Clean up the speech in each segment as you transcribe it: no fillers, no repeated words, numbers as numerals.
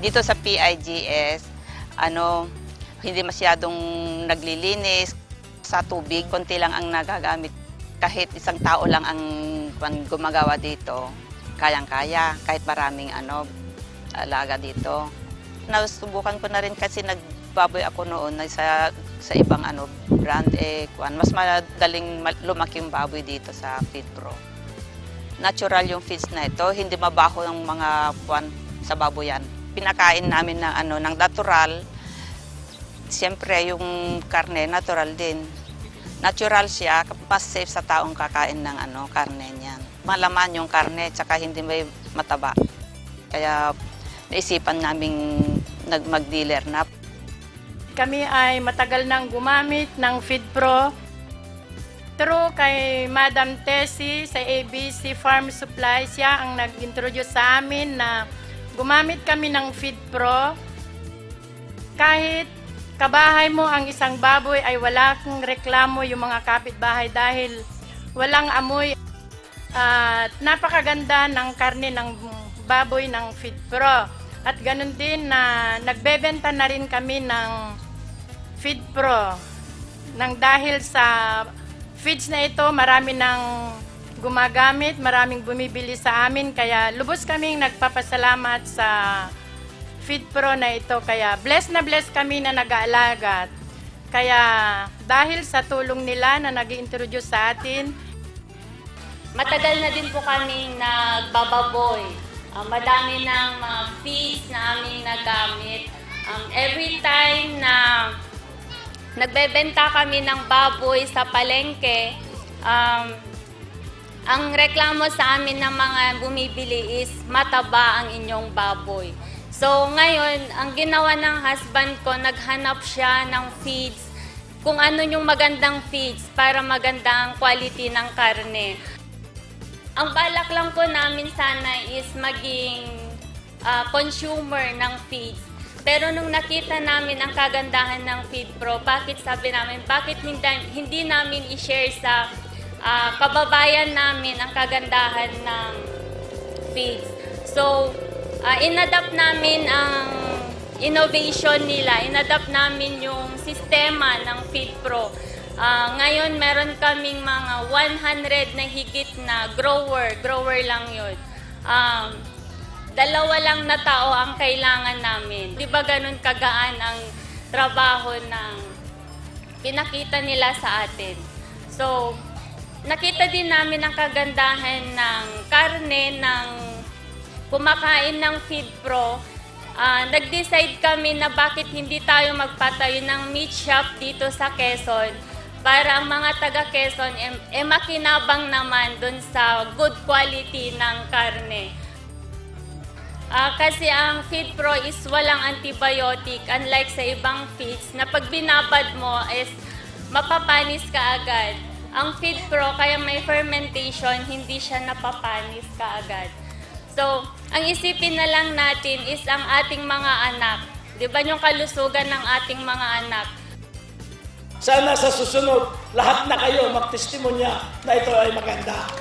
Dito sa PIGS, hindi masyadong naglilinis sa tubig, konti lang ang nagagamit. Kahit isang tao lang ang gumagawa dito, kayang-kaya, kahit maraming alaga dito. Nasubukan ko na rin kasi nagbaboy ako noon sa ibang brand, mas madaling lumaki yung baboy dito sa FeedPro. Natural yung feeds na ito, hindi mabaho yung mga sa baboyan. Pinakain namin ng natural. Siyempre yung karne natural din. Natural siya, mas safe sa taong kakain ng karne niyan. Malaman yung karne, tsaka hindi may mataba. Kaya naisipan naming mag-dealer na. Kami ay matagal nang gumamit ng FeedPro. Through kay Madam Tessie sa ABC Farm Supply, siya ang nag-introduce sa amin na gumamit kami ng FeedPro. Kahit kabahay mo ang isang baboy ay wala kang reklamo yung mga kapitbahay dahil walang amoy. At napakaganda ng karne ng baboy ng FeedPro. At ganun din na nagbebenta na rin kami ng FeedPro. Dahil sa feeds na ito, marami nang gumagamit, maraming bumibili sa amin. Kaya lubos kaming nagpapasalamat sa FeedPro na ito. Kaya blessed na blessed kami na nag-aalaga. Kaya dahil sa tulong nila na nag-introduce sa atin, matagal na din po kaming nagbababoy. Madami ng mga feeds na aming nagamit. Every time na nagbebenta kami ng baboy sa palengke, ang reklamo sa amin ng mga bumibili is mataba ang inyong baboy. So ngayon, ang ginawa ng husband ko, naghanap siya ng feeds, kung ano yung magandang feeds para maganda ang quality ng karne. Ang balak lang po namin sana is maging consumer ng feeds. Pero nung nakita namin ang kagandahan ng FeedPro, sabi namin, bakit hindi namin i-share sa kababayan namin ang kagandahan ng feeds. So, inadapt namin ang innovation nila, inadapt namin yung sistema ng FeedPro. Ngayon, meron kaming mga 100 na higit na grower lang yun. 2 lang na tao ang kailangan namin. Di ba ganun kagaan ang trabaho ng pinakita nila sa atin? So, nakita din namin ang kagandahan ng karne, ng kumakain ng FeedPro. Nag-decide kami na bakit hindi tayo magpatayo ng meat shop dito sa Quezon para ang mga taga Quezon makinabang naman dun sa good quality ng karne. Kasi ang FeedPro is walang antibiotic, unlike sa ibang feeds na pag binabad mo is mapapanis ka agad. Ang FeedPro, kaya may fermentation, hindi siya napapanis ka agad. So, ang isipin na lang natin is ang ating mga anak. Di ba yung kalusugan ng ating mga anak? Sana sa susunod, lahat na kayo magtestimonya na ito ay maganda.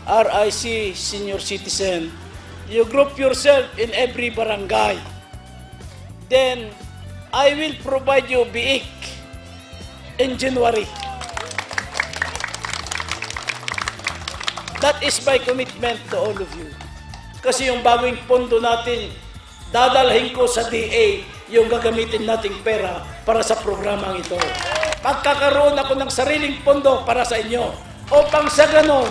RIC Senior Citizen, you group yourself in every barangay. Then, I will provide you biik in January. That is my commitment to all of you. Kasi yung bagong pondo natin, dadalhin ko sa DA yung gagamitin nating pera para sa programang ito. Magkakaroon ako ng sariling pondo para sa inyo upang sa ganon,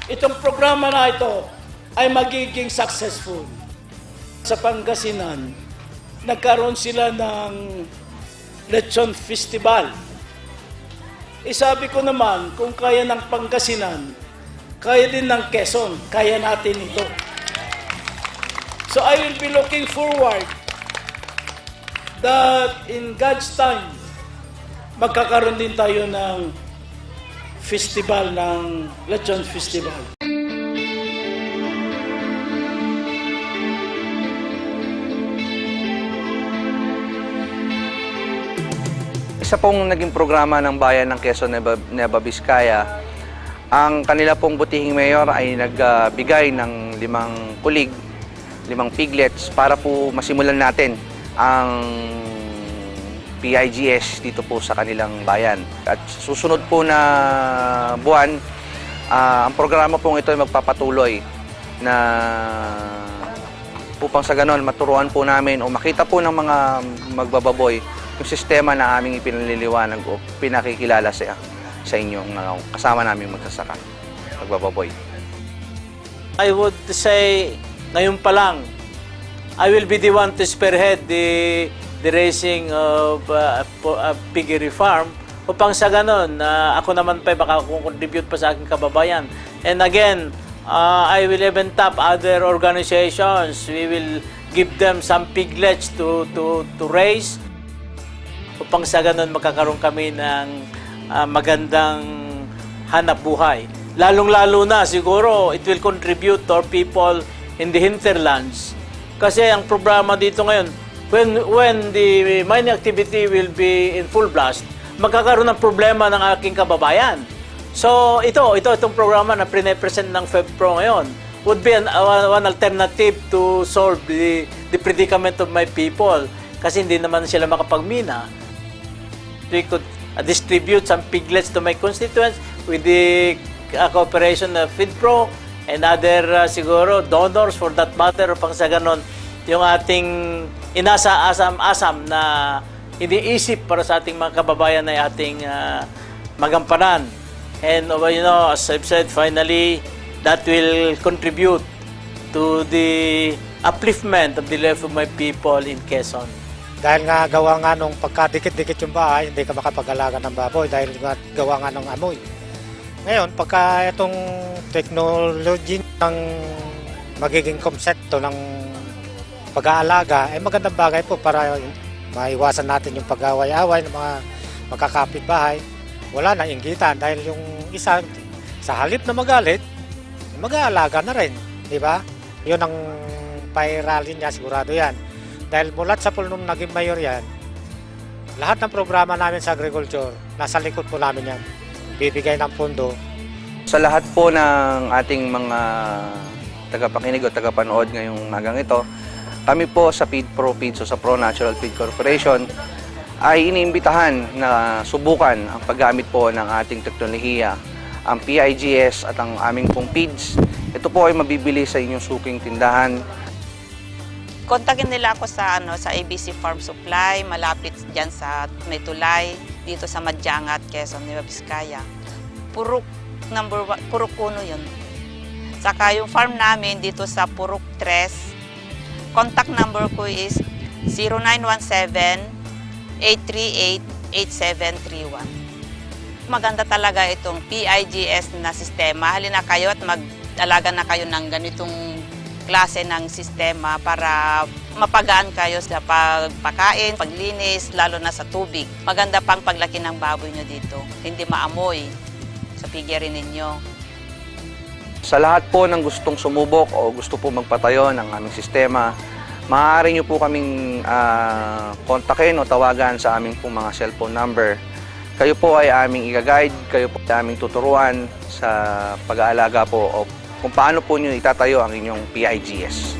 itong programa na ito ay magiging successful. Sa Pangasinan, nagkaroon sila ng Lechon Festival. Sabi ko naman, kung kaya ng Pangasinan, kaya din ng Quezon, kaya natin ito. So I will be looking forward that in God's time, magkakaroon din tayo ng festival, ng Lechon Festival. Isa pong naging programa ng bayan ng Quezon, Nueva Vizcaya, ang kanila pong butihing mayor ay nagbigay ng 5 kulig piglets para po masimulan natin ang PIGS dito po sa kanilang bayan. At susunod po na buwan, ang programa pong ito ay magpapatuloy na upang sa ganon maturuan po namin o makita po ng mga magbababoy yung sistema na aming ipinaliliwanag o pinakikilala sa inyong kasama naming magsasaka, magbababoy. I would say, ngayon pa lang, I will be the one to spearhead the raising of a piggery farm upang sa ganon, ako naman pa baka contribute pa sa aking kababayan. And again, I will even tap other organizations. We will give them some piglets to raise upang sa ganon magkakaroon kami ng magandang hanap buhay. Lalong-lalo na siguro it will contribute to our people in the hinterlands. Kasi ang programa dito ngayon, when the mining activity will be in full blast, magkakaroon ng problema ng aking kababayan. So itong programa na pre-present ng FEBPRO ngayon would be one alternative to solve the predicament of my people kasi hindi naman sila makapagmina. We could distribute some piglets to my constituents with the cooperation of FEDPRO and other siguro donors for that matter upang sa ganon yung ating inasa-asam na iniisip para sa ating mga kababayan ay ating magampanan. And as I've said, finally, that will contribute to the upliftment of the life of my people in Quezon. Dahil nga gawa nga nung pagkadikit-dikit yung bahay, hindi ka makapag-alaga ng baboy dahil nga gawa nga ng amoy. Ngayon, pagka itong technology ng magiging konsepto ng pag-aalaga, ay magandang bagay po para maiwasan natin yung pag-away-away ng mga magkakapit bahay. Wala na inggitan dahil yung isa sa halip na magalit, mag-aalaga na rin, di ba? Yun ang pairalin niya, sigurado yan. Dahil mulat sa nung naging mayor yan, lahat ng programa namin sa agriculture, nasa likod po namin yan. Bibigay ng pondo. Sa lahat po ng ating mga tagapakinig o tagapanood ngayong magang ito, kami po sa FeedPro Feeds o sa Pro Natural Feed Corporation ay iniimbitahan na subukan ang paggamit po ng ating teknolohiya, ang PIGS at ang aming pong feeds. Ito po ay mabibili sa inyong suking tindahan. Kontakin nila ako sa ABC Farm Supply, malapit diyan sa May Tulay, dito sa Madyangat, Quezon, Nueva Vizcaya. Purok 1 'yun. Saka yung farm namin dito sa Purok 3. Contact number ko is 0917-838-8731. Maganda talaga itong PIGS na sistema. Halina kayo at mag-alaga na kayo ng ganitong klase ng sistema para mapagaan kayo sa pagpakain, paglinis, lalo na sa tubig. Maganda pang paglaki ng baboy nyo dito. Hindi maamoy sa piggery ninyo. Sa lahat po ng gustong sumubok o gusto po magpatayo ng aming sistema, maaari nyo po kaming kontakin o tawagan sa aming po mga cellphone number. Kayo po ay aming i-guide, kayo po ay aming tuturuan sa pag-aalaga po o kung paano po nyo itatayo ang inyong PIGS.